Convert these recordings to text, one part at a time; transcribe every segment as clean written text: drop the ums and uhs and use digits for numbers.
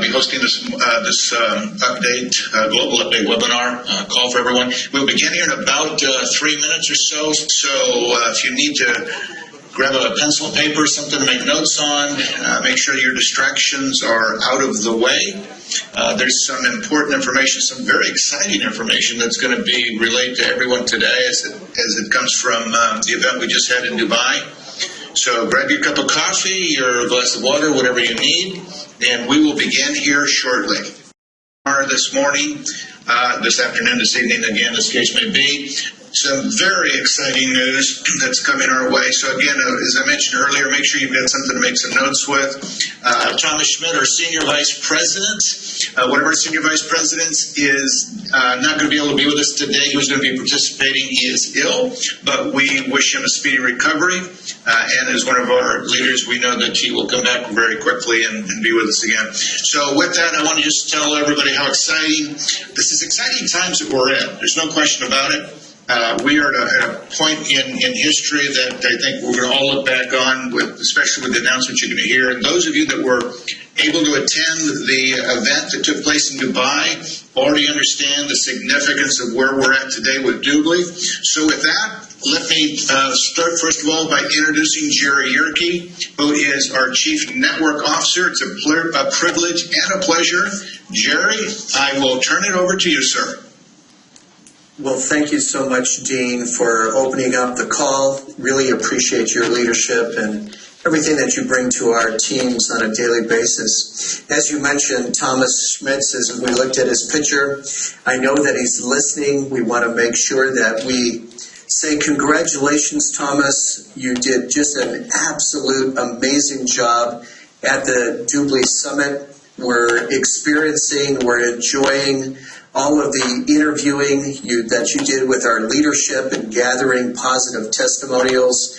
be hosting this global update webinar call for everyone. We'll begin here in about 3 minutes or so. So if you need to grab a pencil and paper, something to make notes on, make sure your distractions are out of the way. There's some important information, some very exciting information that's going to be relayed to everyone today as it comes from the event we just had in Dubai. So grab your cup of coffee, your glass of water, whatever you need, and we will begin here shortly. This morning, this afternoon, this evening, again, as the case may be, some very exciting news that's coming our way. So again, as I mentioned earlier, make sure you've got something to make some notes with. Thomas Schmidt, our Senior Vice President, one of our Senior Vice Presidents is not going to be able to be with us today. He was going to be participating. He is ill, but we wish him a speedy recovery. And as one of our leaders, we know that he will come back very quickly and be with us again. So with that, I want to just tell everybody how exciting. This is exciting times that we're in. There's no question about it. We are at a point in history that I think we're going to all look back on, especially with the announcements you're going to hear. And those of you that were able to attend the event that took place in Dubai already understand the significance of where we're at today with DubLi. So with that, let me start first of all by introducing Jerry Yerke, who is our Chief Network Officer. It's a privilege and a pleasure. Jerry, I will turn it over to you, sir. Well, thank you so much, Dean, for opening up the call. Really appreciate your leadership and everything that you bring to our teams on a daily basis. As you mentioned, Thomas Schmitz, as we looked at his picture, I know that he's listening. We want to make sure that we say congratulations, Thomas. You did just an absolute amazing job at the DubLi Summit. We're enjoying all of the interviewing that you did with our leadership and gathering positive testimonials.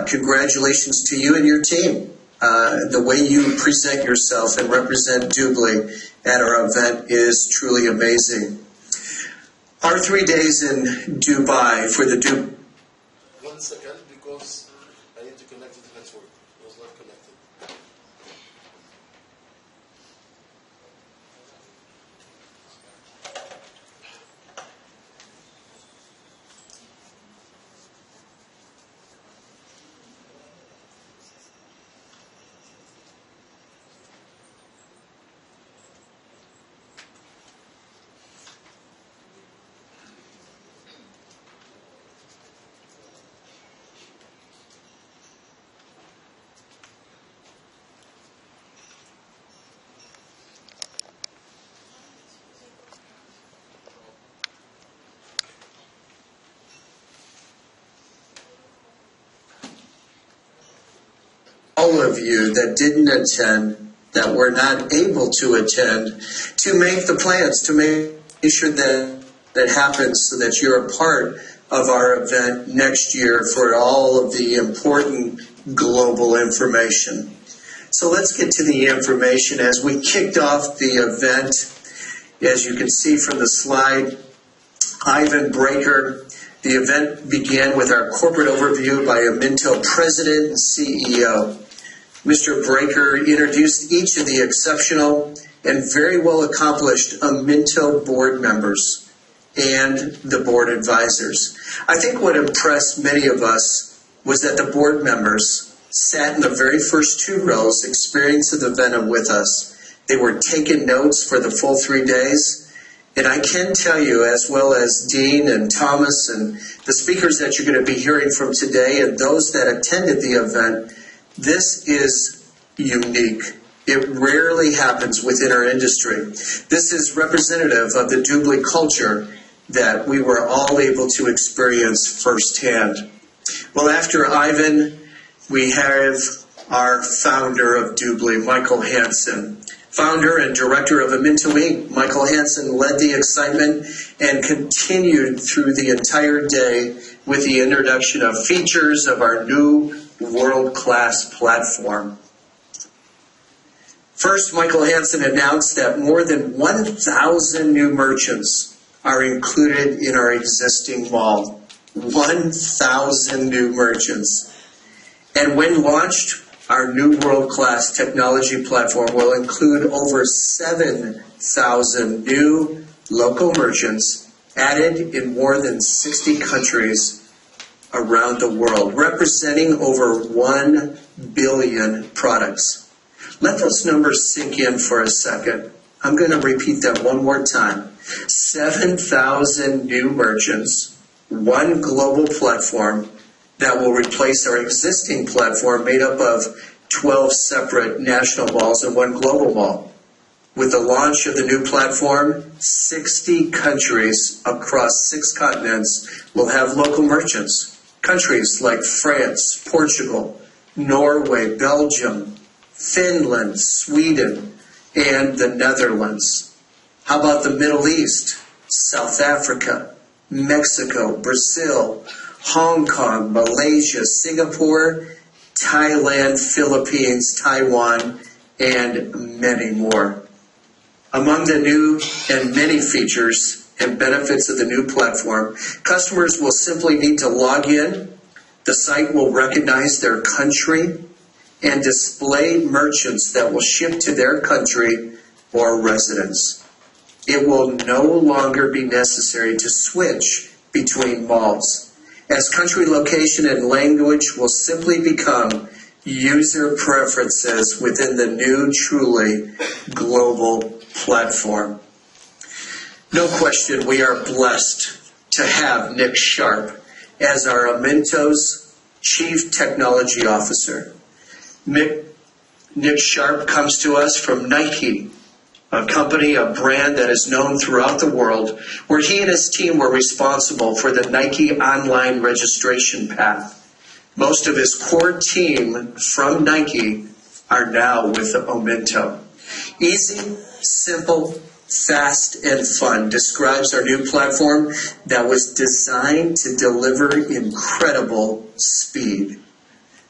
Congratulations to you and your team. The way you present yourself and represent DubLi at our event is truly amazing. Our 3 days in Dubai for the DubLi. 1 second, because I need to connect to the network. It was not connected. All of you that didn't attend, that were not able to attend, to make the plans, to make sure that that happens so that you're a part of our event next year for all of the important global information. So let's get to the information. As we kicked off the event, as you can see from the slide, Ivan Breaker. The event began with our corporate overview by OMINTO President and CEO. Mr. Breaker introduced each of the exceptional and very well accomplished OMINTO board members and the board advisors. I think what impressed many of us was that the board members sat in the very first 2 rows experiencing the event with us. They were taking notes for the full 3 days. And I can tell you, as well as Dean and Thomas and the speakers that you're going to be hearing from today and those that attended the event, this is unique. It rarely happens within our industry. This is representative of the DubLi culture that we were all able to experience firsthand. Well, after Ivan, we have our founder of DubLi, Michael Hansen. Founder and director of OMINTO Inc., Michael Hansen led the excitement and continued through the entire day with the introduction of features of our new world-class platform. First, Michael Hansen announced that more than 1,000 new merchants are included in our existing mall. 1,000 new merchants. And when launched, Our new world-class technology platform will include over 7,000 new local merchants added in more than 60 countries around the world, representing over 1 billion products. Let those numbers sink in for a second. I'm going to repeat that one more time. 7,000 new merchants, one global platform that will replace our existing platform made up of 12 separate national malls and one global mall. With the launch of the new platform, 60 countries across 6 continents will have local merchants. Countries like France, Portugal, Norway, Belgium, Finland, Sweden, and the Netherlands. How about the Middle East, South Africa, Mexico, Brazil, Hong Kong, Malaysia, Singapore, Thailand, Philippines, Taiwan, and many more. Among the new and many features and benefits of the new platform, customers will simply need to log in, the site will recognize their country, and display merchants that will ship to their country or residence. It will no longer be necessary to switch between malls, as country location and language will simply become user preferences within the new, truly global platform. No question, we are blessed to have Nick Sharp as our OMINTO's Chief Technology Officer. Nick Sharp comes to us from Nike, a company, a brand that is known throughout the world, where he and his team were responsible for the Nike online registration path. Most of his core team from Nike are now with OMINTO. Easy, simple, fast, and fun describes our new platform that was designed to deliver incredible speed.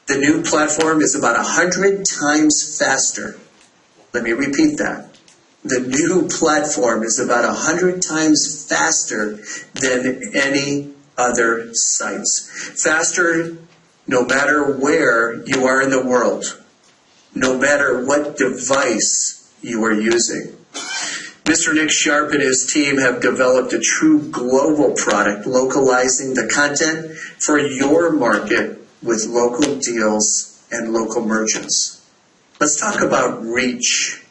The new platform is about 100 times faster. Let me repeat that. The new platform is about 100 times faster than any other sites. Faster no matter where you are in the world, no matter what device you are using. Mr. Nick Sharp and his team have developed a true global product, localizing the content for your market with local deals and local merchants. Let's talk about reach.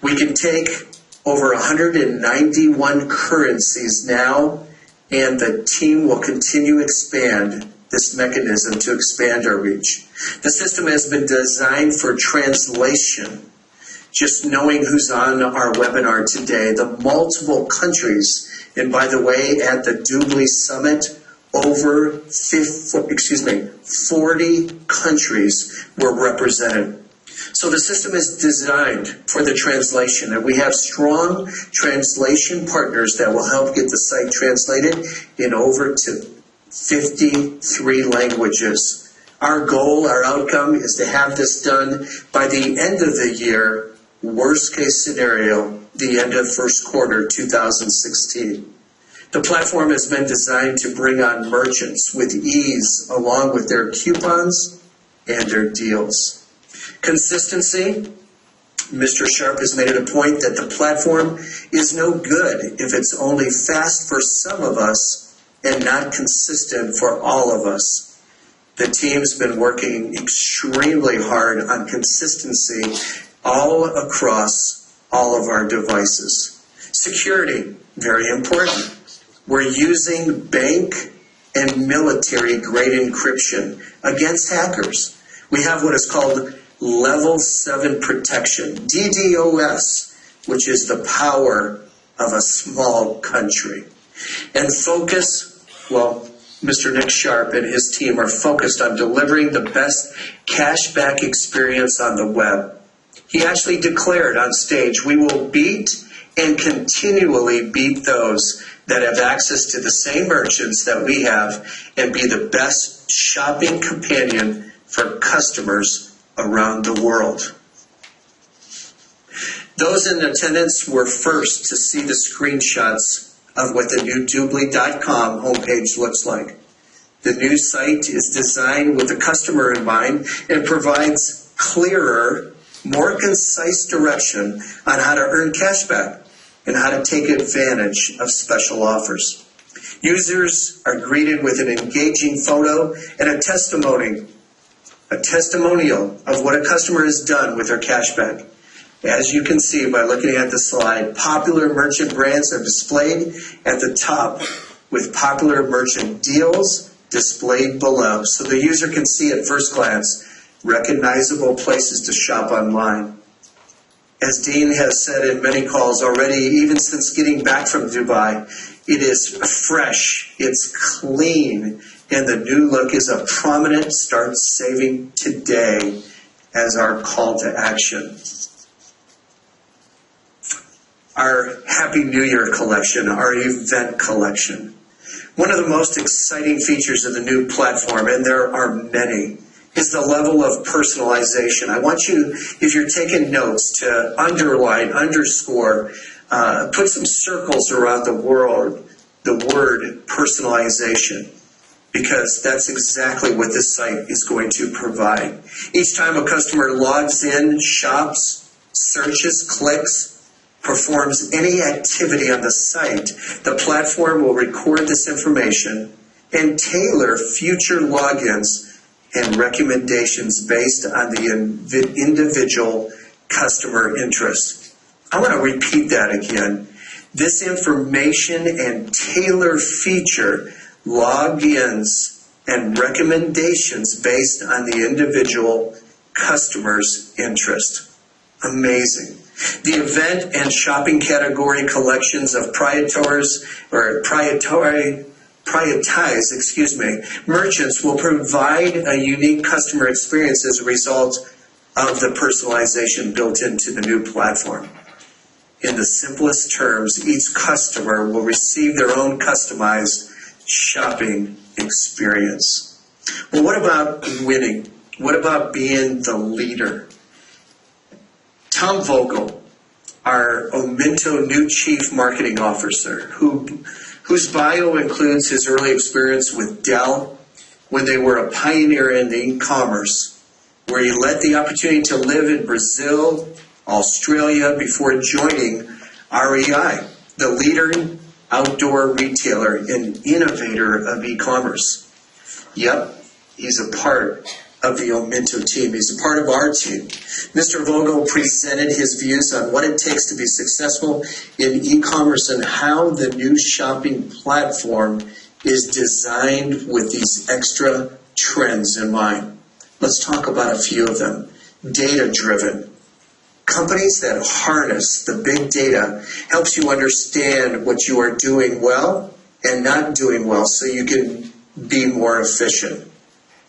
We can take over 191 currencies now, and the team will continue to expand this mechanism to expand our reach. The system has been designed for translation. Just knowing who's on our webinar today, the multiple countries, and by the way, at the DubLi Summit, over 40 countries were represented. So the system is designed for the translation, and we have strong translation partners that will help get the site translated in over to 53 languages. Our goal, our outcome, is to have this done by the end of the year, worst case scenario, the end of first quarter 2016. The platform has been designed to bring on merchants with ease along with their coupons and their deals. Consistency. Mr. Sharp has made it a point that the platform is no good if it's only fast for some of us and not consistent for all of us. The team's been working extremely hard on consistency all across all of our devices. Security, very important. We're using bank and military-grade encryption against hackers. We have what is called Level 7 protection, DDoS, which is the power of a small country. And focus, well, Mr. Nick Sharp and his team are focused on delivering the best cashback experience on the web. He actually declared on stage, we will beat and continually beat those that have access to the same merchants that we have and be the best shopping companion for customers around the world. Those in attendance were first to see the screenshots of what the new DubLi.com homepage looks like. The new site is designed with the customer in mind and provides clearer, more concise direction on how to earn cashback and how to take advantage of special offers. Users are greeted with an engaging photo and a testimonial of what a customer has done with their cashback. As you can see by looking at the slide, popular merchant brands are displayed at the top with popular merchant deals displayed below, so the user can see at first glance recognizable places to shop online. As Dean has said in many calls already, even since getting back from Dubai, it is fresh, it's clean, and the new look is a prominent start saving today as our call to action. Our Happy New Year collection, our event collection. One of the most exciting features of the new platform, and there are many, is the level of personalization. I want you, if you're taking notes, to underline, underscore, put some circles around the word personalization, because that's exactly what this site is going to provide. Each time a customer logs in, shops, searches, clicks, performs any activity on the site, the platform will record this information and tailor future logins and recommendations based on the individual customer interest. I want to repeat that again. This information and tailor feature logins and recommendations based on the individual customer's interest. Amazing. The event and shopping category collections of prioritized merchants will provide a unique customer experience as a result of the personalization built into the new platform. In the simplest terms, each customer will receive their own customized shopping experience. Well, what about winning? What about being the leader? Tom Vogel, our OMINTO new Chief Marketing Officer, whose bio includes his early experience with Dell when they were a pioneer in the e-commerce, where he led the opportunity to live in Brazil, Australia, before joining REI, the leading outdoor retailer and innovator of e-commerce. Yep, he's a part of the OMINTO team. He's a part of our team. Mr. Vogel presented his views on what it takes to be successful in e-commerce and how the new shopping platform is designed with these extra trends in mind. Let's talk about a few of them. Data-driven. Companies that harness the big data helps you understand what you are doing well and not doing well so you can be more efficient.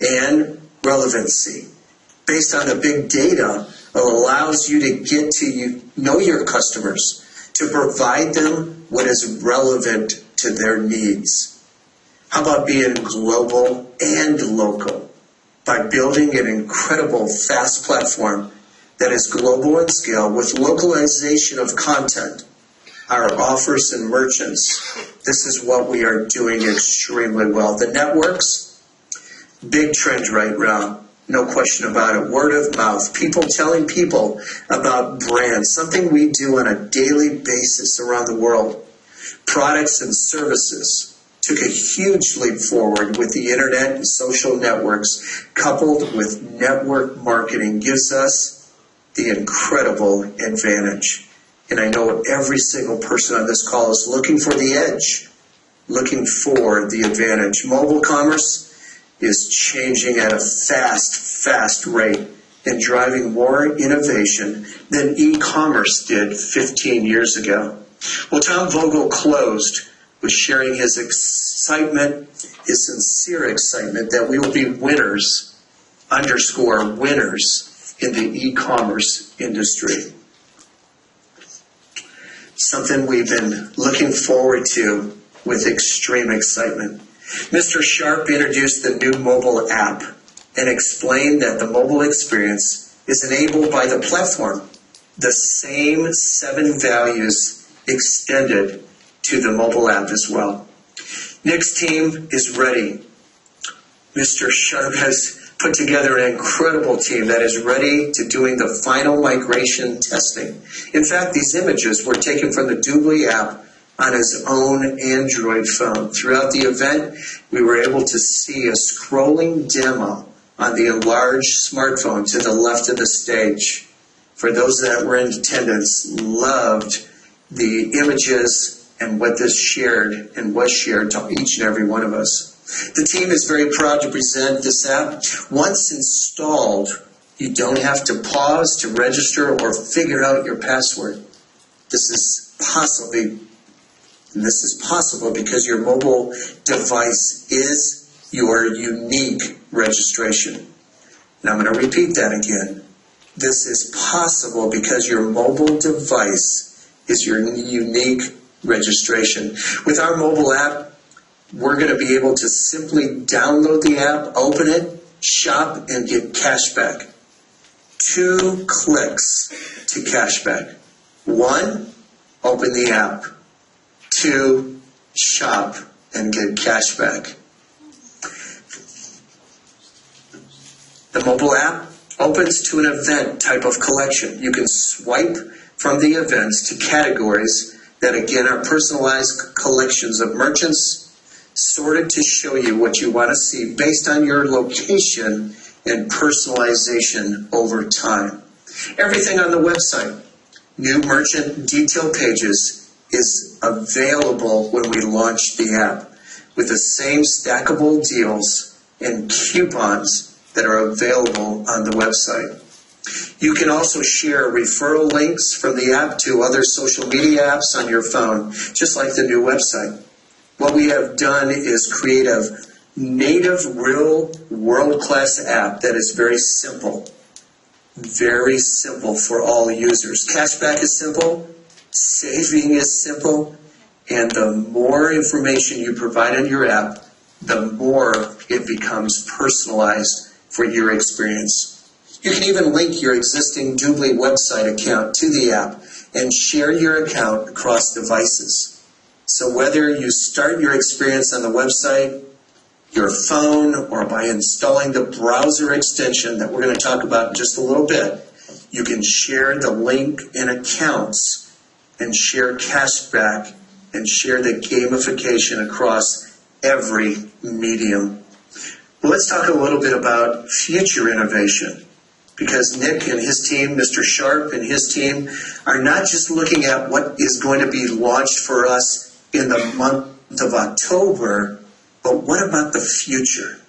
And relevancy. Based on the big data, it allows you to get to know your customers, to provide them what is relevant to their needs. How about being global and local? By building an incredible fast platform that is global in scale with localization of content, our offers and merchants. This is what we are doing extremely well. The networks, big trend right now, no question about it. Word of mouth, people telling people about brands, something we do on a daily basis around the world. Products and services took a huge leap forward with the internet and social networks, coupled with network marketing, gives us the incredible advantage. And I know every single person on this call is looking for the edge, looking for the advantage. Mobile commerce is changing at a fast rate and driving more innovation than e-commerce did 15 years ago. Well, Tom Vogel closed with sharing his excitement, his sincere excitement that we will be winners in the e-commerce industry. Something we've been looking forward to with extreme excitement. Mr. Sharp introduced the new mobile app and explained that the mobile experience is enabled by the platform. The same 7 values extended to the mobile app as well. Nick's team is ready. Mr. Sharp has put together an incredible team that is ready to doing the final migration testing. In fact, these images were taken from the DubLi app on his own Android phone. Throughout the event, we were able to see a scrolling demo on the enlarged smartphone to the left of the stage. For those that were in attendance, loved the images and what this shared and was shared to each and every one of us. The team is very proud to present this app. Once installed, you don't have to pause to register or figure out your password. This is possible because your mobile device is your unique registration. And I'm going to repeat that again. This is possible because your mobile device is your unique registration. With our mobile app, we're going to be able to simply download the app, open it, shop, and get cashback. 2 clicks to cashback. 1, open the app. 2, shop and get cashback. The mobile app opens to an event type of collection. You can swipe from the events to categories that again are personalized collections of merchants sorted to show you what you want to see based on your location and personalization over time. Everything on the website, new merchant detail pages, is available when we launch the app with the same stackable deals and coupons that are available on the website. You can also share referral links from the app to other social media apps on your phone, just like the new website. What we have done is create a native, real, world-class app that is very simple for all users. Cashback is simple, saving is simple, and the more information you provide in your app, the more it becomes personalized for your experience. You can even link your existing DubLi website account to the app and share your account across devices. So whether you start your experience on the website, your phone, or by installing the browser extension that we're going to talk about in just a little bit, you can share the link and accounts and share cashback and share the gamification across every medium. Well, let's talk a little bit about future innovation, because Nick and his team, Mr. Sharp and his team, are not just looking at what is going to be launched for us in the month of October, but what about the future?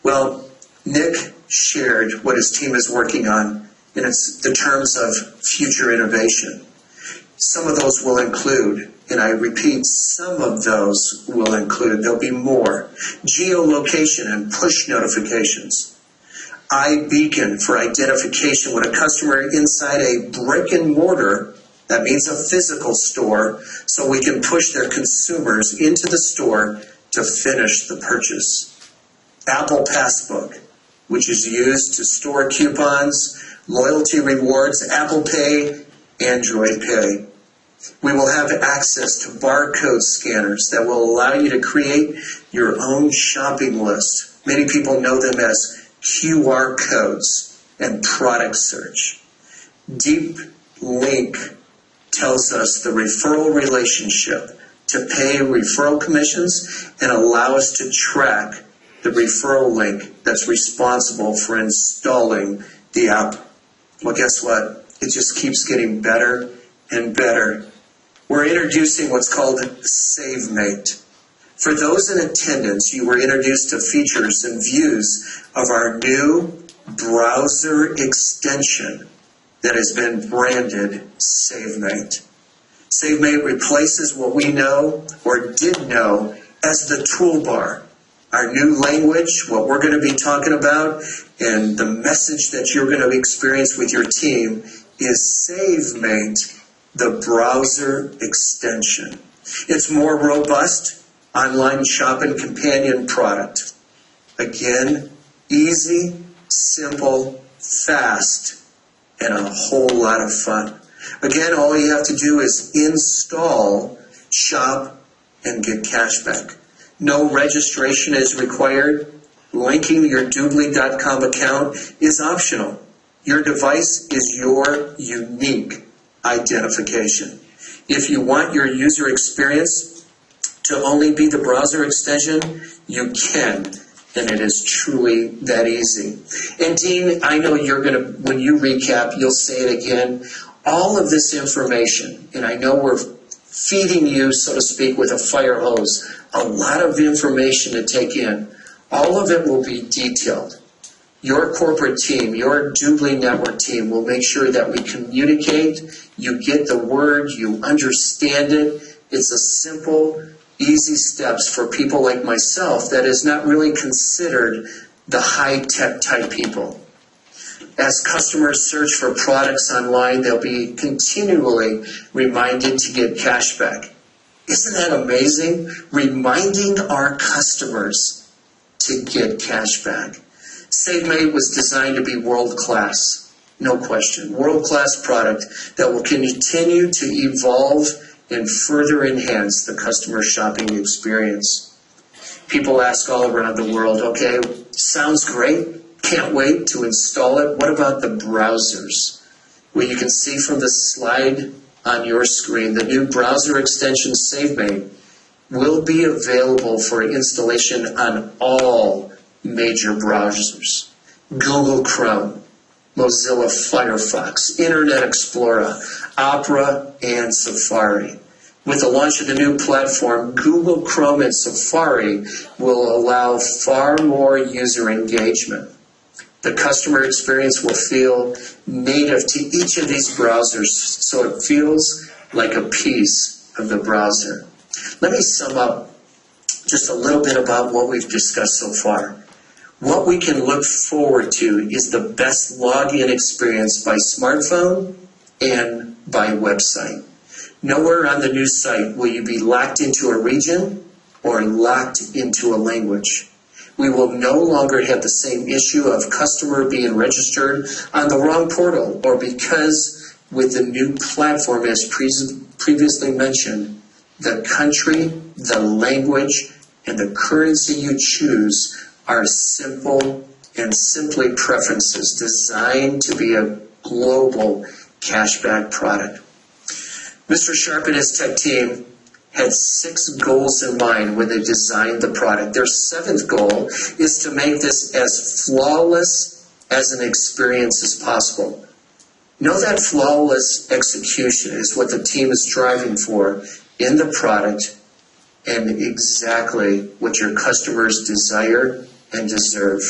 Well, Nick shared what his team is working on in the terms of future innovation. Some of those will include, and I repeat, some of those will include, there'll be more, geolocation and push notifications, iBeacon for identification when a customer inside a brick and mortar, that means a physical store, so we can push their consumers into the store to finish the purchase. Apple Passbook, which is used to store coupons, loyalty rewards, Apple Pay, Android Pay. We will have access to barcode scanners that will allow you to create your own shopping list. Many people know them as QR codes and product search. Deep Link tells us the referral relationship to pay referral commissions and allow us to track the referral link that's responsible for installing the app. Well, guess what? It just keeps getting better and better. We're introducing what's called SaveMate. For those in attendance, you were introduced to features and views of our new browser extension that has been branded SaveMate. SaveMate replaces what we know or did know as the toolbar. Our new language, what we're going to be talking about, and the message that you're going to experience with your team is SaveMate, the browser extension. It's more robust online shopping companion product. Again, easy, simple, fast, and a whole lot of fun. Again, all you have to do is install, shop, and get cashback. No registration is required. Linking your DubLi.com account is optional. Your device is your unique identification. If you want your user experience to only be the browser extension, you can, and it is truly that easy. And Dean, I know you're going to, when you recap, you'll say it again. All of this information, and I know we're feeding you, so to speak, with a fire hose, a lot of information to take in. All of it will be detailed. Your corporate team, your DubLi network team will make sure that we communicate, you get the word, you understand it. It's a simple, easy steps for people like myself that is not really considered the high-tech type people. As customers search for products online, they'll be continually reminded to get cashback. Isn't that amazing? Reminding our customers to get cashback. SaveMate was designed to be world-class, no question. World-class product that will continue to evolve and further enhance the customer shopping experience. People ask all around the world, okay, sounds great, can't wait to install it. What about the browsers? Well, you can see from the slide on your screen, the new browser extension SaveMate will be available for installation on all major browsers. Google Chrome, Mozilla Firefox, Internet Explorer, Opera, and Safari. With the launch of the new platform, Google Chrome and Safari will allow far more user engagement. The customer experience will feel native to each of these browsers, so it feels like a piece of the browser. Let me sum up just a little bit about what we've discussed so far. What we can look forward to is the best login experience by smartphone and by website. Nowhere on the new site will you be locked into a region or locked into a language. We will no longer have the same issue of customer being registered on the wrong portal, or because with the new platform, as previously mentioned, the country, the language, and the currency you choose are simple and simply preferences designed to be a global cashback product. Mr. Sharp and his tech team had 6 goals in mind when they designed the product. Their 7th goal is to make this as flawless as an experience as possible. Know that flawless execution is what the team is striving for in the product and exactly what your customers desire and deserve.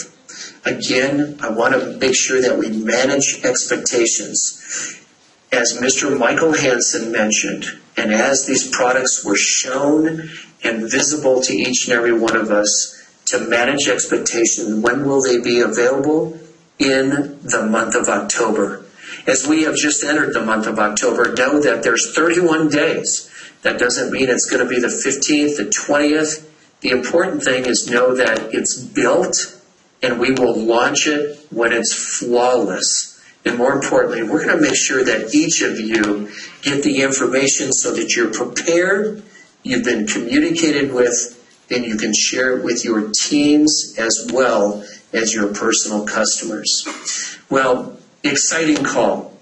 Again, I want to make sure that we manage expectations. As Mr. Michael Hansen mentioned, and as these products were shown and visible to each and every one of us, to manage expectations, when will they be available? In the month of October. As we have just entered the month of October, know that there's 31 days. That doesn't mean it's going to be the 15th, the 20th. The important thing is know that it's built and we will launch it when it's flawless. And more importantly, we're going to make sure that each of you get the information so that you're prepared, you've been communicated with, and you can share it with your teams as well as your personal customers. Well, exciting call,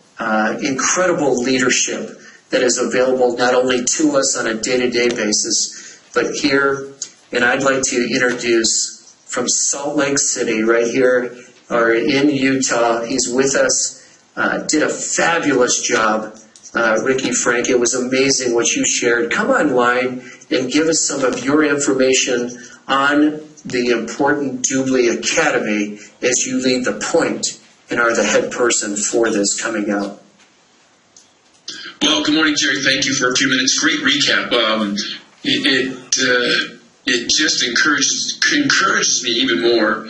incredible leadership that is available not only to us on a day-to-day basis, but here, and I'd like to introduce from Salt Lake City, right here, or in Utah, he's with us, did a fabulous job, Ricky Frank. It was amazing what you shared. Come online and give us some of your information on the important DubLi Academy as you lead the point and are the head person for this coming out. Well, good morning, Jerry. Thank you for a few minutes. Great recap. It just encourages me even more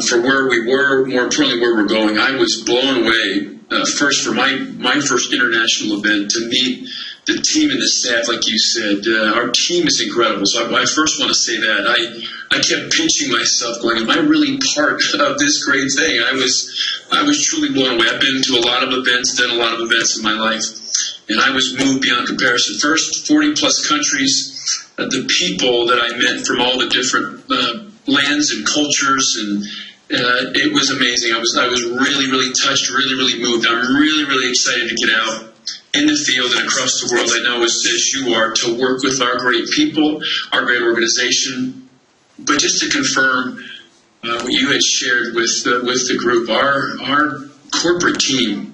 for where we were, more importantly, where we're going. I was blown away first for my first international event to meet the team and the staff, like you said. Our team is incredible. So I first want to say that. I kept pinching myself going, am I really part of this great thing? I was truly blown away. I've been to a lot of events, done a lot of events in my life, and I was moved beyond comparison. First, 40 plus countries, the people that I met from all the different lands and cultures, and it was amazing. I was really, really touched, really, really moved. I'm really, really excited to get out in the field and across the world. I know as you are, to work with our great people, our great organization. But just to confirm what you had shared with the group, our corporate team,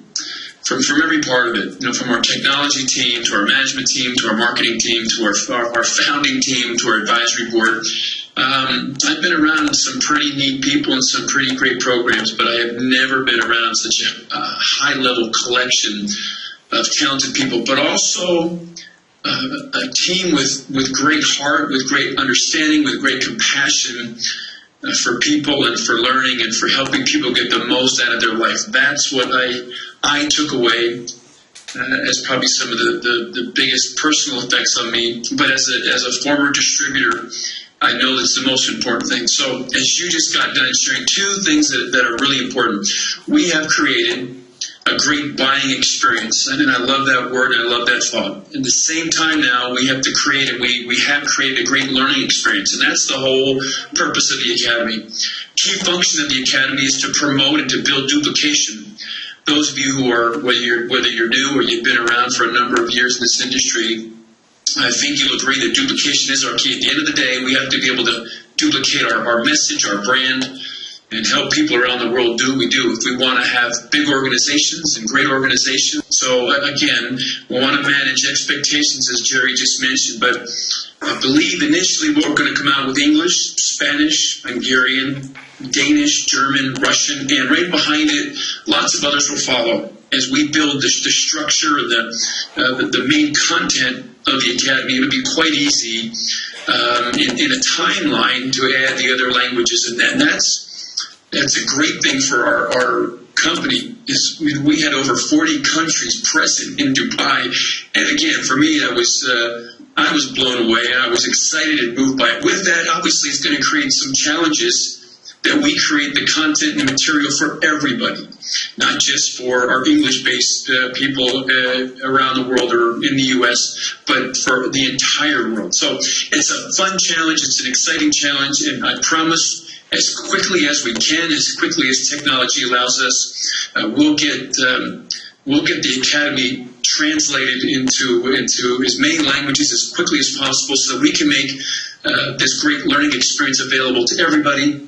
from every part of it, from our technology team to our management team to our marketing team to our founding team to our advisory board. I've been around some pretty neat people and some pretty great programs, but I have never been around such a high-level collection of talented people, but also a team with great heart, with great understanding, with great compassion for people and for learning and for helping people get the most out of their life. That's what I took away as probably some of the biggest personal effects on me. But as a former distributor, I know that's the most important thing. So as you just got done sharing two things that are really important, we have created a great buying experience. And I love that word and I love that thought. At the same time now, we have to create, and we have created a great learning experience. And that's the whole purpose of the Academy. Key function of the Academy is to promote and to build duplication. Those of you who are, whether you're new or you've been around for a number of years in this industry, I think you'll agree that duplication is our key. At the end of the day, we have to be able to duplicate our message, our brand, and help people around the world do what we do if we want to have big organizations and great organizations. So again, we want to manage expectations, as Jerry just mentioned, but I believe initially we're going to come out with English, Spanish, Hungarian, Danish, German, Russian, and right behind it, lots of others will follow as we build the structure and the main content of the Academy. It'll be quite easy in a timeline to add the other languages, and that's a great thing for our company. We had over 40 countries present in Dubai, and again, for me, I was blown away. I was excited and moved by it. With that, obviously, it's going to create some challenges that we create the content and the material for everybody, not just for our English-based people around the world or in the U.S., but for the entire world. So it's a fun challenge. It's an exciting challenge, and I promise as quickly as we can, as quickly as technology allows us, we'll get the Academy translated into as many languages as quickly as possible so that we can make this great learning experience available to everybody,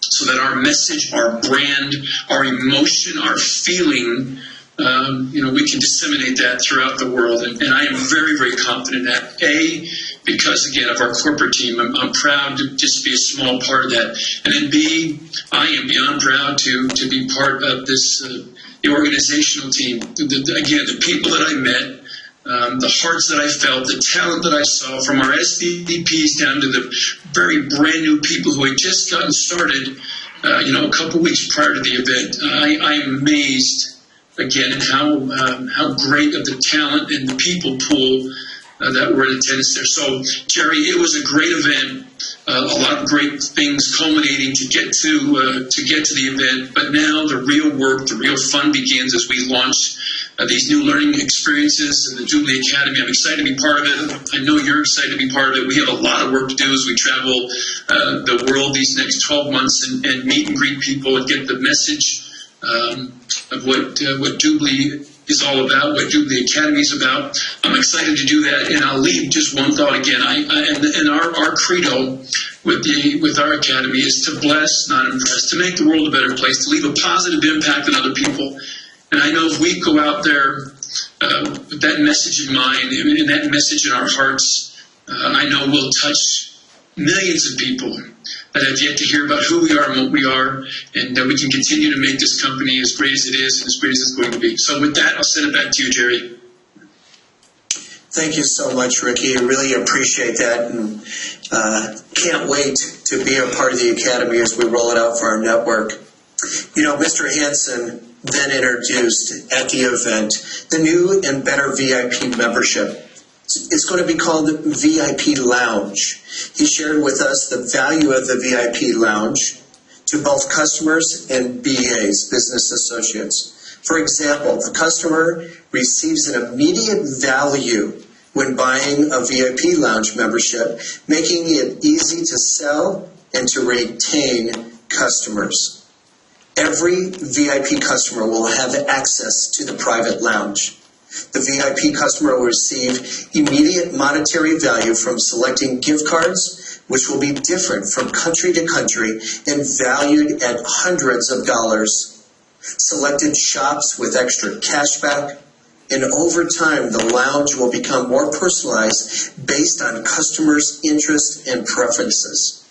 so that our message, our brand, our emotion, our feeling, we can disseminate that throughout the world. And I am very, very confident that, A, because, again, of our corporate team, I'm proud to just be a small part of that. And then, B, I am beyond proud to be part of this the organizational team. Again, the people that I met, the hearts that I felt, the talent that I saw, from our SVPs down to the very brand new people who had just gotten started, a couple weeks prior to the event. I'm amazed, again, at how great of the talent and the people pool that were in attendance there. So, Jerry, it was a great event. A lot of great things culminating to get to the event. But now the real work, the real fun begins as we launch these new learning experiences in the DubLi Academy. I'm excited to be part of it. I know you're excited to be part of it. We have a lot of work to do as we travel the world these next 12 months and meet and greet people and get the message of what DubLi is all about, what DubLi Academy is about. I'm excited to do that, and I'll leave just one thought again. And our credo with our Academy is to bless, not impress, to make the world a better place, to leave a positive impact on other people. And I know if we go out there with that message in mind and that message in our hearts, I know we'll touch millions of people that have yet to hear about who we are and what we are, and that we can continue to make this company as great as it is and as great as it's going to be. So with that, I'll send it back to you, Jerry. Thank you so much, Ricky. I really appreciate that, and can't wait to be a part of the Academy as we roll it out for our network. Mr. Hansen then introduced at the event the new and better VIP membership. It's going to be called VIP Lounge. He shared with us the value of the VIP Lounge to both customers and BAs, business associates. For example, the customer receives an immediate value when buying a VIP Lounge membership, making it easy to sell and to retain customers. Every VIP customer will have access to the private lounge. The VIP customer will receive immediate monetary value from selecting gift cards, which will be different from country to country and valued at hundreds of dollars. Selected shops with extra cashback, and over time the lounge will become more personalized based on customers' interests and preferences.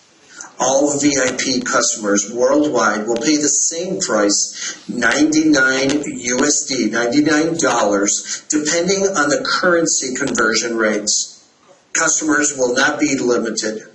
All VIP customers worldwide will pay the same price, $99, $99, depending on the currency conversion rates. Customers will not be limited,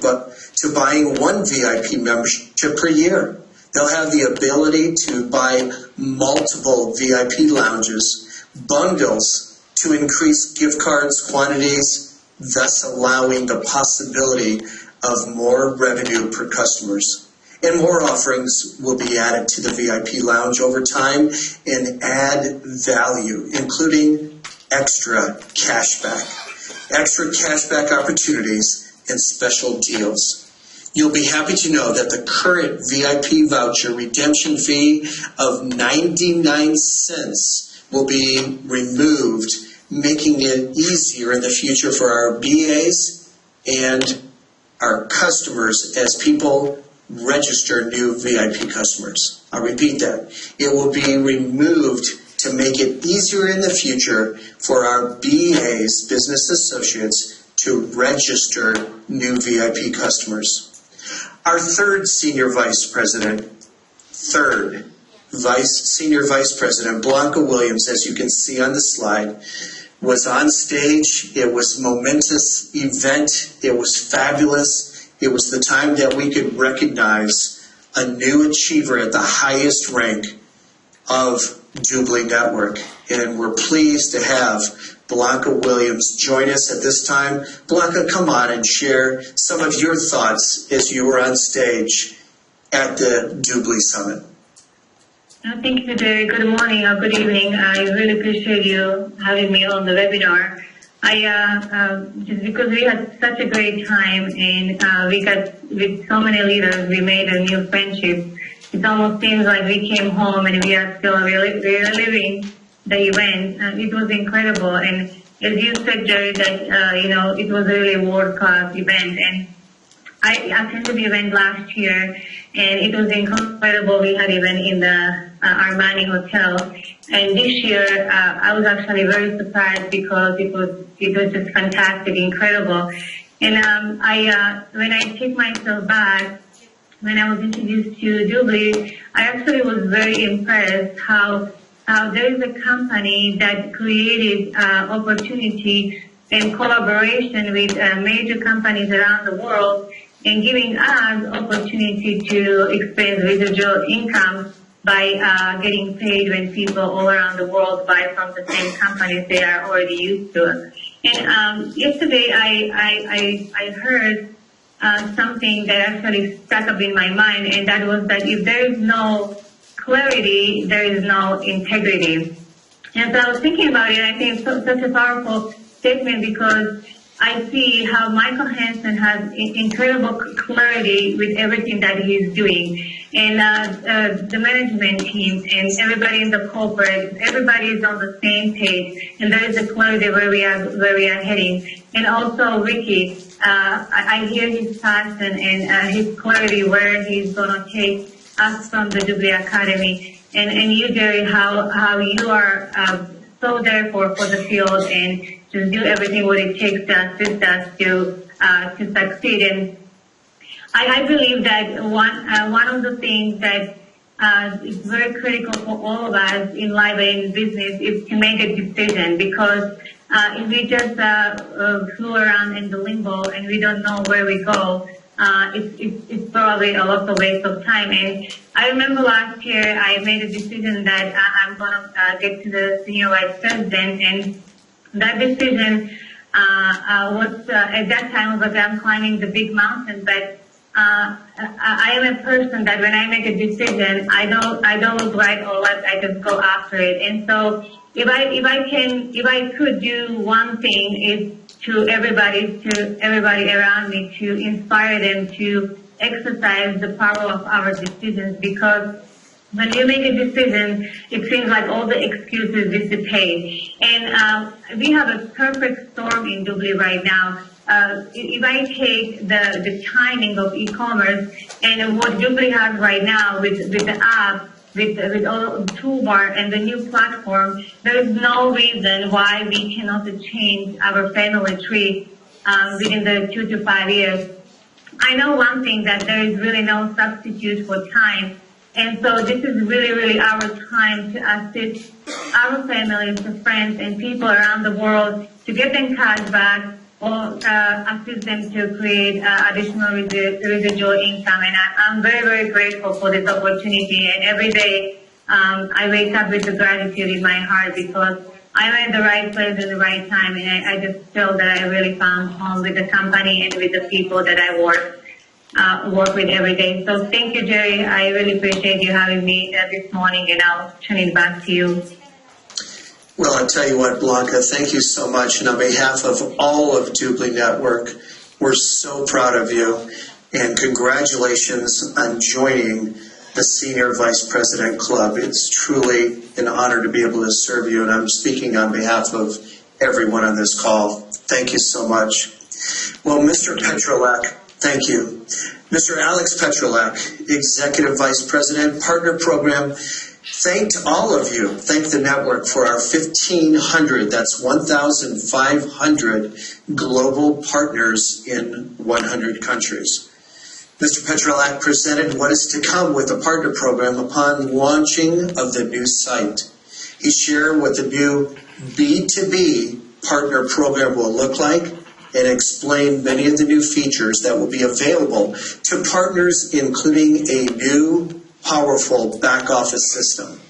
but to buying one VIP membership per year. They'll have the ability to buy multiple VIP lounges, bundles to increase gift cards quantities, thus allowing the possibility of more revenue per customers. And more offerings will be added to the VIP lounge over time and add value, including extra cashback opportunities, and special deals. You'll be happy to know that the current VIP voucher redemption fee of 99 cents will be removed, making it easier in the future for our BAs and our customers as people register new VIP customers. I'll repeat that. It will be removed to make it easier in the future for our BAs, business associates, to register new VIP customers. Our third senior vice president, Senior Vice President Blanca Williams, as you can see on the slide, was on stage. It was a momentous event. It was fabulous. It was the time that we could recognize a new achiever at the highest rank of DubLi Network. And we're pleased to have Blanca Williams join us at this time. Blanca, come on and share some of your thoughts as you were on stage at the DubLi Summit. Thank you, Jerry. Good morning or good evening. I really appreciate you having me on the webinar. Just because we had such a great time and we got with so many leaders, we made a new friendship. It almost seems like we came home and we are still reliving the event. It was incredible, and as you said, Jerry, that it was really a world-class event. And I attended the event last year, and it was incredible. We had event in the Armani Hotel, and this year I was actually very surprised because it was just fantastic, incredible. And when I take myself back, when I was introduced to DubLi, I actually was very impressed how there is a company that created opportunity and collaboration with major companies around the world and giving us opportunity to expand residual income by getting paid when people all around the world buy from the same companies they are already used to. And yesterday I heard something that actually stuck up in my mind, and that was that if there is no clarity, there is no integrity. And so I was thinking about it, I think it's such a powerful statement because I see how Michael Hansen has incredible clarity with everything that he's doing. And the management team and everybody in the corporate, everybody is on the same page, and there is a clarity where we are heading. And also Ricky, I hear his passion and his clarity where he's going to take us from the DubLi Academy. And you, Jerry, how you are so there for the field and just do everything what it takes to assist us to succeed. And I believe that one of the things that is very critical for all of us in life and in business is to make a decision, because if we just flew around in the limbo and we don't know where we go, it's probably a lot of waste of time. And I remember last year I made a decision that I'm going to get to the senior vice president, and that decision was at that time was I'm climbing the big mountain, but I am a person that when I make a decision, I don't look right or left. I just go after it. And so if I could do one thing is to everybody around me, to inspire them to exercise the power of our decisions, because when you make a decision, it seems like all the excuses dissipate. And we have a perfect storm in DubLi right now. If I take the timing of e-commerce and what DubLi has right now with the app, with all the toolbar and the new platform, there is no reason why we cannot change our family tree within the 2 to 5 years. I know one thing, that there is really no substitute for time. And so this is really, really our time to assist our families, friends, and people around the world to get them cash back, or assist them to create additional residual income. And I'm very, very grateful for this opportunity. And every day I wake up with the gratitude in my heart, because I'm at the right place at the right time. And I just feel that I really found home with the company and with the people that I work with every day. So thank you, Jerry. I really appreciate you having me this morning, and I'll turn it back to you. Well, I'll tell you what, Blanca, thank you so much. And on behalf of all of DubLi Network, we're so proud of you. And congratulations on joining the Senior Vice President Club. It's truly an honor to be able to serve you. And I'm speaking on behalf of everyone on this call. Thank you so much. Well, Mr. Petrolak, thank you. Mr. Alex Petrolak, Executive Vice President, Partner Program, thanked all of you, thanked the network for our 1,500, that's 1,500 global partners in 100 countries. Mr. Petrolak presented what is to come with the partner program upon launching of the new site. He shared what the new B2B partner program will look like, and explained many of the new features that will be available to partners, including a new, powerful back-office system.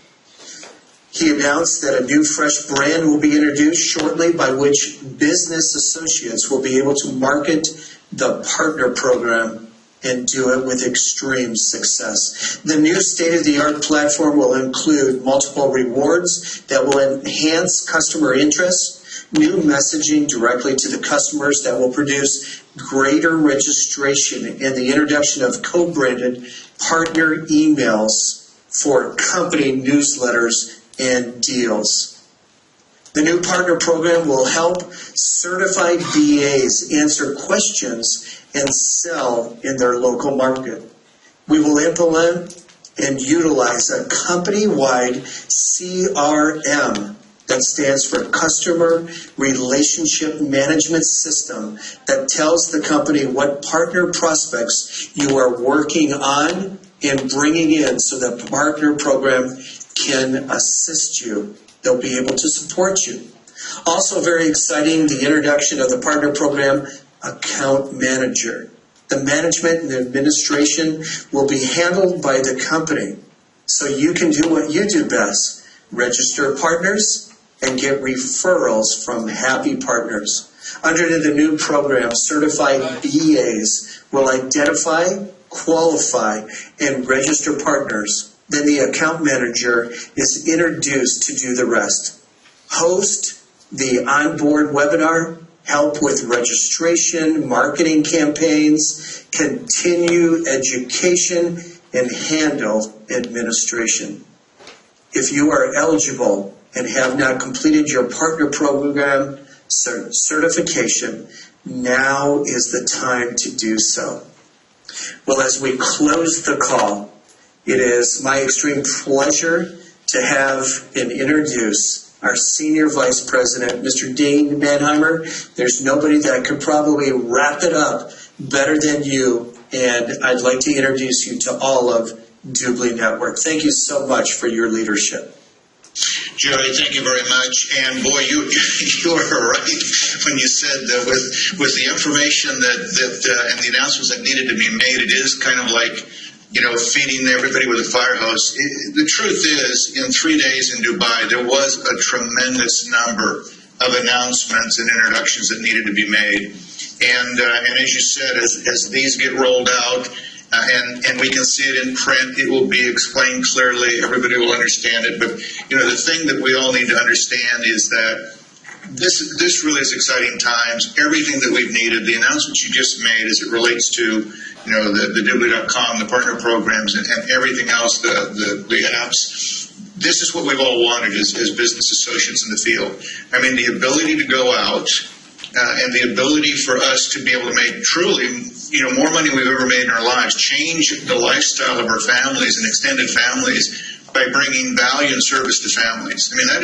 He announced that a new fresh brand will be introduced shortly, by which business associates will be able to market the partner program and do it with extreme success. The new state-of-the-art platform will include multiple rewards that will enhance customer interest, new messaging directly to the customers that will produce greater registration, and the introduction of co-branded partner emails for company newsletters and deals. The new partner program will help certified BAs answer questions and sell in their local market. We will implement and utilize a company-wide CRM, that stands for Customer Relationship Management System, that tells the company what partner prospects you are working on and bringing in, so that the partner program can assist you. They'll be able to support you. Also very exciting, the introduction of the partner program account manager. The management and administration will be handled by the company, so you can do what you do best: register partners and get referrals from happy partners. Under the new program, certified BAs will identify, qualify, and register partners. Then the account manager is introduced to do the rest. Host the onboard webinar, help with registration, marketing campaigns, continue education, and handle administration. If you are eligible and have not completed your partner program certification, now is the time to do so. Well, as we close the call, it is my extreme pleasure to have and introduce our Senior Vice President, Mr. Dean Mannheimer. There's nobody that could probably wrap it up better than you, and I'd like to introduce you to all of DubLi Network. Thank you so much for your leadership. Jerry, thank you very much. And boy, you were right when you said that with the information that and the announcements that needed to be made, it is kind of like, feeding everybody with a fire hose. The truth is, in 3 days in Dubai, there was a tremendous number of announcements and introductions that needed to be made. And as you said, as these get rolled out, and we can see it in print, it will be explained clearly, everybody will understand it. But, the thing that we all need to understand is that This really is exciting times. Everything that we've needed, the announcements you just made as it relates to, the DubLi.com, the partner programs, and everything else, the apps. This is what we've all wanted as business associates in the field. I mean, the ability to go out and the ability for us to be able to make truly, more money we've ever made in our lives, change the lifestyle of our families and extended families by bringing value and service to families. I mean, that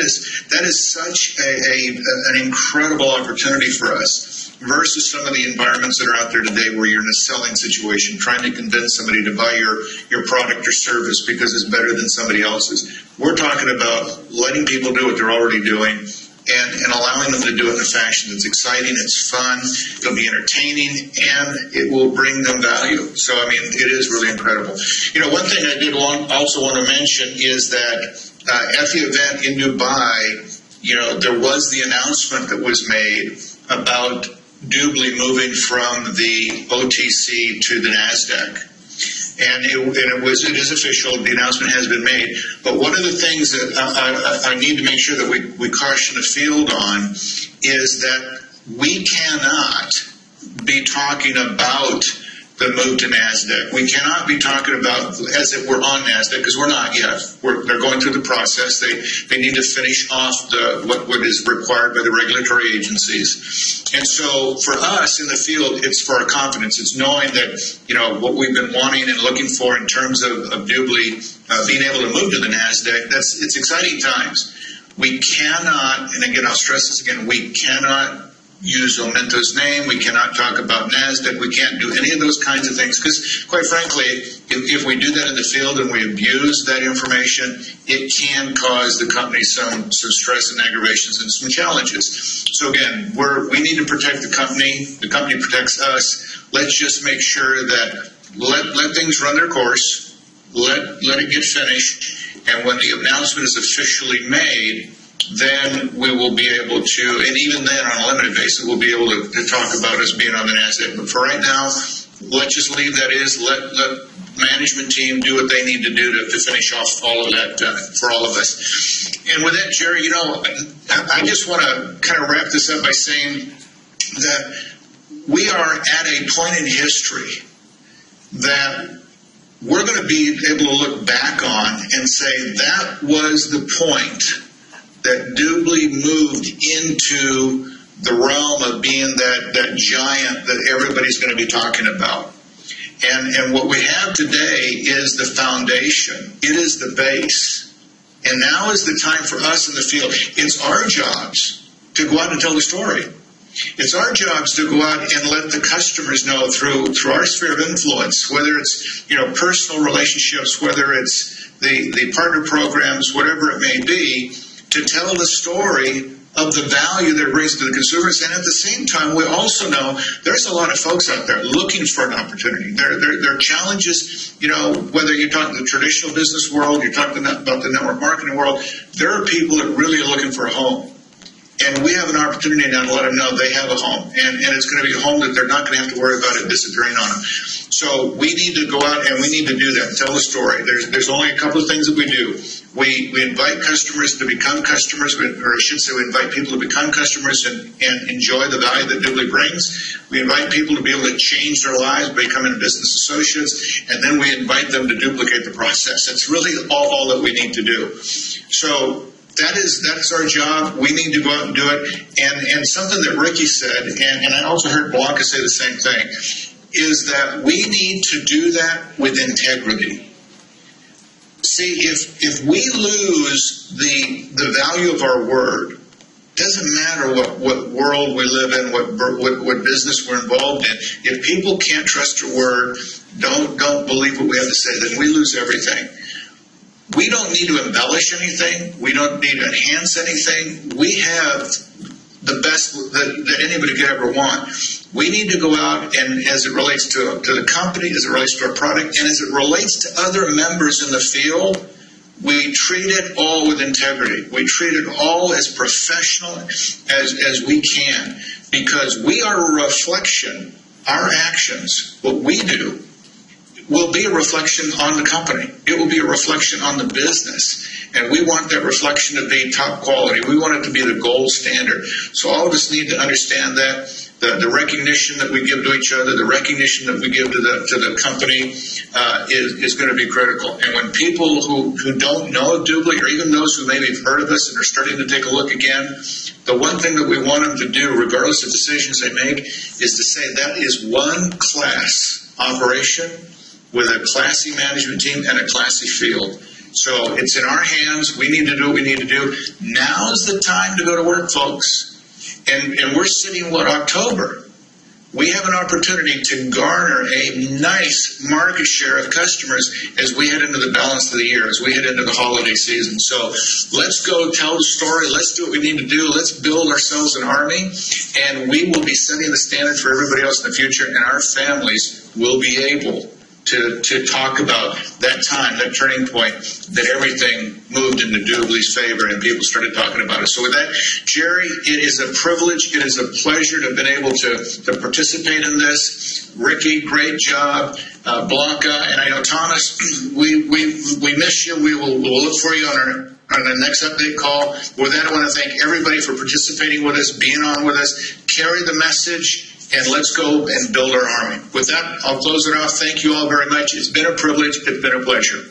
is such an incredible opportunity for us versus some of the environments that are out there today where you're in a selling situation, trying to convince somebody to buy your product or service because it's better than somebody else's. We're talking about letting people do what they're already doing and allowing them to do it in a fashion that's exciting, it's fun, it'll be entertaining, and it will bring them value. So, I mean, it is really incredible. One thing I did also want to mention is that at the event in Dubai, there was the announcement that was made about DubLi moving from the OTC to the NASDAQ. And it is official. The announcement has been made. But one of the things that I need to make sure that we caution the field on is that we cannot be talking about the move to NASDAQ. We cannot be talking about as if we're on NASDAQ, because we're not yet. They're going through the process. They need to finish off what is required by the regulatory agencies. And so for us in the field, it's for our confidence. It's knowing that, what we've been wanting and looking for in terms of DubLi being able to move to the NASDAQ, it's exciting times. We cannot, and again, I'll stress this again, we cannot use OMINTO's name. We cannot talk about NASDAQ. We can't do any of those kinds of things because, quite frankly, if we do that in the field and we abuse that information, it can cause the company some stress and aggravations and some challenges. So again, we need to protect the company. The company protects us. Let's just make sure that let things run their course. Let it get finished. And when the announcement is officially made, then we will be able to, and even then on a limited basis, we'll be able to talk about us being on the NASDAQ. But for right now, let's just leave that is. Let management team do what they need to do to finish off all of that for all of us. And with that, Jerry, I just want to kind of wrap this up by saying that we are at a point in history that we're going to be able to look back on and say that was the point that DubLi moved into the realm of being that giant that everybody's going to be talking about. And what we have today is the foundation. It is the base. And now is the time for us in the field. It's our jobs to go out and tell the story. It's our jobs to go out and let the customers know through our sphere of influence, whether it's personal relationships, whether it's the partner programs, whatever it may be, to tell the story of the value that it brings to the consumers. And at the same time, we also know there's a lot of folks out there looking for an opportunity. There are challenges, whether you're talking the traditional business world, you're talking about the network marketing world, there are people that really are looking for a home. And we have an opportunity now to let them know they have a home. And it's going to be a home that they're not going to have to worry about it disappearing on them. So we need to go out and we need to do that, tell the story. There's only a couple of things that we do. We invite customers to become customers, or I should say we invite people to become customers and enjoy the value that DubLi brings. We invite people to be able to change their lives, becoming business associates, and then we invite them to duplicate the process. That's really all that we need to do. So that's our job. We need to go out and do it. And something that Ricky said, and I also heard Blanca say the same thing, is that we need to do that with integrity. See, if we lose the value of our word, doesn't matter what world we live in, what business we're involved in. If people can't trust your word, don't believe what we have to say, then we lose everything. We don't need to embellish anything. We don't need to enhance anything. We have the best that anybody could ever want. We need to go out and, as it relates to the company, as it relates to our product, and as it relates to other members in the field, we treat it all with integrity. We treat it all as professional as we can, because we are a reflection. Our actions, what we do, will be a reflection on the company. It will be a reflection on the business. And we want that reflection to be top quality. We want it to be the gold standard. So all of us need to understand that. The recognition that we give to each other, the recognition that we give to the company is going to be critical. And when people who don't know DubLi, or even those who maybe have heard of us and are starting to take a look again, the one thing that we want them to do, regardless of decisions they make, is to say that is one class operation with a classy management team and a classy field. So it's in our hands. We need to do what we need to do. Now's the time to go to work, folks. And we're sitting, October? We have an opportunity to garner a nice market share of customers as we head into the balance of the year, as we head into the holiday season. So let's go tell the story. Let's do what we need to do. Let's build ourselves an army, and we will be setting the standard for everybody else in the future, and our families will be able to talk about that time, that turning point, that everything moved into DubLi's favor and people started talking about it. So with that, Jerry, it is a privilege, it is a pleasure to have been able to participate in this. Ricky, great job. Blanca, and I know Thomas, we miss you. We'll look for you on the next update call. With that, I want to thank everybody for participating with us, being on with us. Carry the message. And let's go and build our army. With that, I'll close it off. Thank you all very much. It's been a privilege. It's been a pleasure.